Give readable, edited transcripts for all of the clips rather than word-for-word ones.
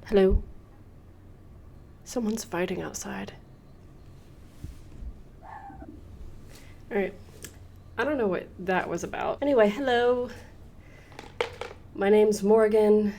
Hello? Someone's fighting outside. Alright. I don't know what that was about. Anyway, hello. My name's Morgan.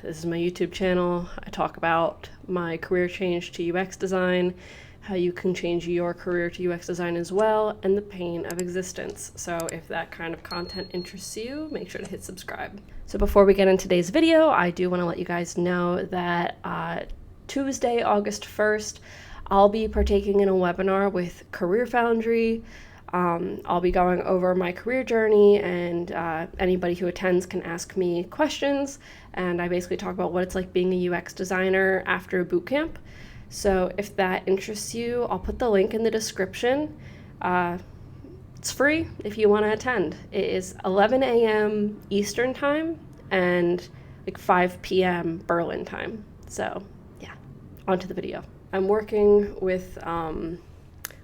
This is my YouTube channel. I talk about my career change to UX design, how you can change your career to UX design as well, and the pain of existence. So if that kind of content interests you, make sure to hit subscribe. So before we get into today's video, I do want to let you guys know that Tuesday, August 1st, I'll be partaking in a webinar with Career Foundry. I'll be going over my career journey, and anybody who attends can ask me questions, and I basically talk about what it's like being a UX designer after a boot camp. So if that interests you, I'll put the link in the description. It's free if you want to attend. It is 11 a.m. Eastern time and like 5 p.m. Berlin time. So yeah, on to the video. I'm working with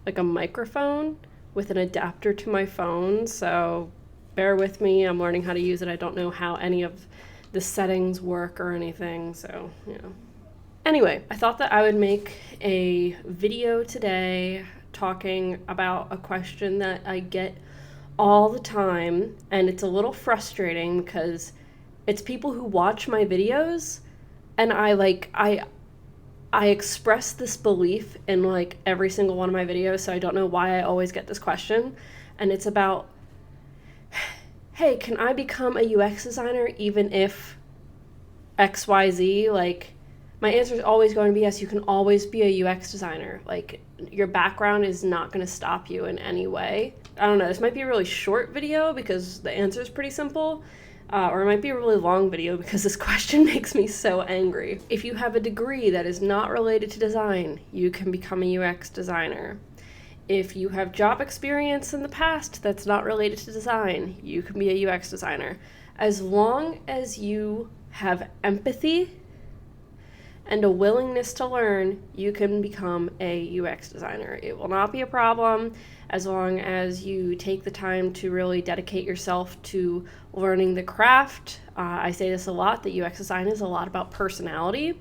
like a microphone with an adapter to my phone, so bear with me. I'm learning how to use it. I don't know how any of the settings work or anything, so you know. Anyway, I thought that I would make a video today talking about a question that I get all the time, and it's a little frustrating because it's people who watch my videos, and I express this belief in like every single one of my videos, so I don't know why I always get this question. And it's about, hey, can I become a UX designer even if XYZ? Like, my answer is always going to be yes, you can always be a UX designer. Like, your background is not going to stop you in any way. I don't know, this might be a really short video because the answer is pretty simple. Or it might be a really long video because this question makes me so angry. If you have a degree that is not related to design, you can become a UX designer. If you have job experience in the past that's not related to design, you can be a UX designer. As long as you have empathy and a willingness to learn, you can become a UX designer. It will not be a problem as long as you take the time to really dedicate yourself to learning the craft. I say this a lot, that UX design is a lot about personality.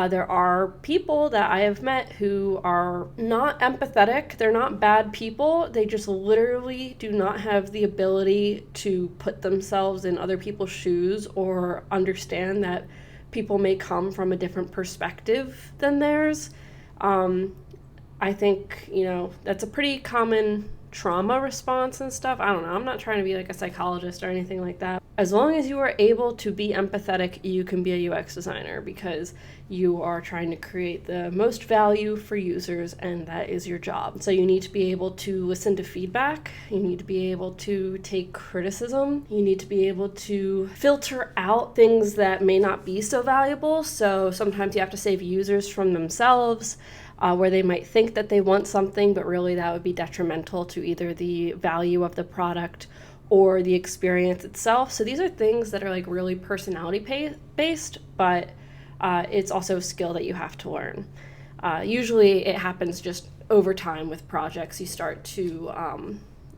There are people that I have met who are not empathetic. They're not bad people. They just literally do not have the ability to put themselves in other people's shoes or understand that people may come from a different perspective than theirs. I think, you know, that's a pretty common trauma response and stuff. I don't know. I'm not trying to be like a psychologist or anything like that. As long as you are able to be empathetic, you can be a UX designer because you are trying to create the most value for users, and that is your job. So you need to be able to listen to feedback. You need to be able to take criticism. You need to be able to filter out things that may not be so valuable. So sometimes you have to save users from themselves. Where they might think that they want something, but really that would be detrimental to either the value of the product or the experience itself. So these are things that are like really personality based, but it's also a skill that you have to learn. Usually it happens just over time with projects. You start to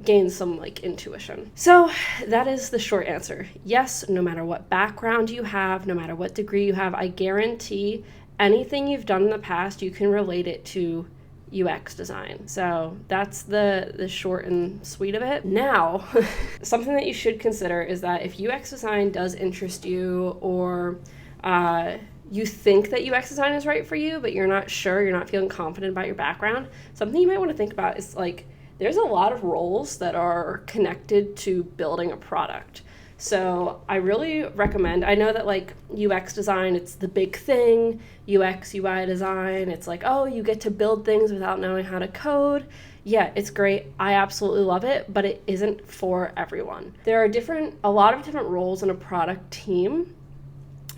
gain some like intuition. So that is the short answer. Yes, no matter what background you have, no matter what degree you have, I guarantee anything you've done in the past, you can relate it to UX design. So that's the short and sweet of it. Now, something that you should consider is that if UX design does interest you, or you think that UX design is right for you, but you're not sure, you're not feeling confident about your background, something you might want to think about is like, there's a lot of roles that are connected to building a product. So I really recommend, I know that like UX design, it's the big thing, UX, UI design, it's like, oh, you get to build things without knowing how to code. Yeah, it's great. I absolutely love it, but it isn't for everyone. There are a lot of different roles in a product team.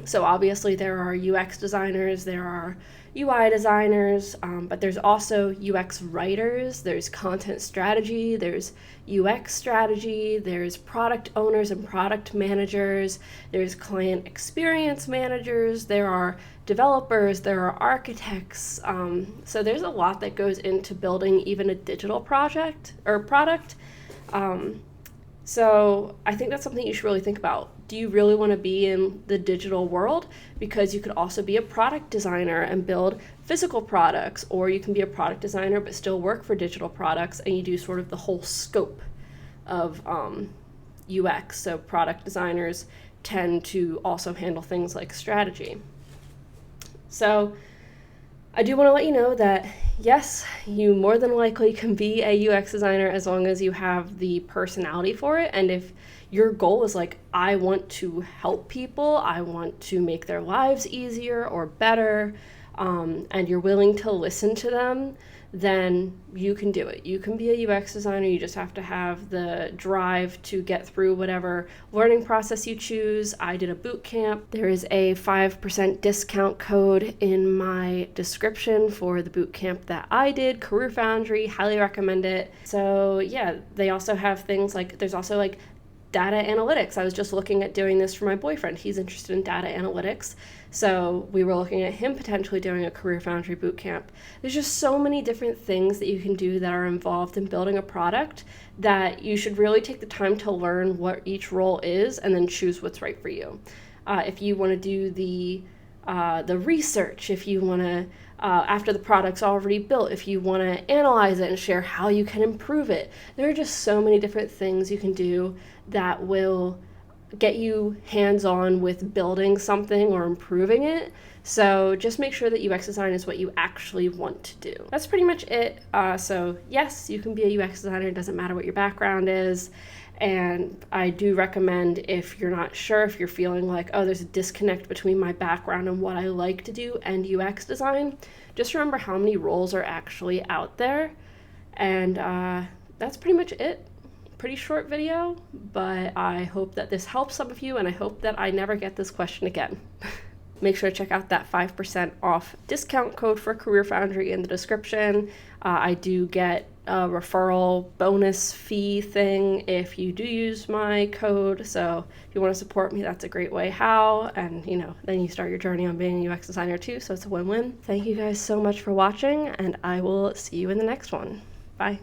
So obviously there are UX designers, there are UI designers, but there's also UX writers, there's content strategy, there's UX strategy, there's product owners and product managers, there's client experience managers, there are developers, there are architects. So there's a lot that goes into building even a digital project or product. So I think that's something you should really think about. Do you really want to be in the digital world? Because you could also be a product designer and build physical products, or you can be a product designer but still work for digital products, and you do sort of the whole scope of UX. So product designers tend to also handle things like strategy. So I do want to let you know that yes, you more than likely can be a UX designer as long as you have the personality for it. And if your goal is like, I want to help people, I want to make their lives easier or better, and you're willing to listen to them, then you can do it. You can be a UX designer. You just have to have the drive to get through whatever learning process you choose. I did a boot camp. There is a 5% discount code in my description for the boot camp that I did, Career Foundry, highly recommend it. So yeah, they also have things like, there's also like data analytics. I was just looking at doing this for my boyfriend. He's interested in data analytics. So we were looking at him potentially doing a Career Foundry bootcamp. There's just so many different things that you can do that are involved in building a product that you should really take the time to learn what each role is and then choose what's right for you. If you want to do the research, if you want to, after the product's already built, if you want to analyze it and share how you can improve it. There are just so many different things you can do that will get you hands-on with building something or improving it. So just make sure that UX design is what you actually want to do. That's pretty much it. So yes, you can be a UX designer. It doesn't matter what your background is. And I do recommend, if you're not sure, if you're feeling like, oh, there's a disconnect between my background and what I like to do and UX design, just remember how many roles are actually out there. And that's pretty much it. Pretty short video, but I hope that this helps some of you, and I hope that I never get this question again. Make sure to check out that 5% off discount code for Career Foundry in the description. I do get a referral bonus fee thing if you do use my code. So if you want to support me, that's a great way how. And then you start your journey on being a UX designer too. So it's a win-win. Thank you guys so much for watching, and I will see you in the next one. Bye.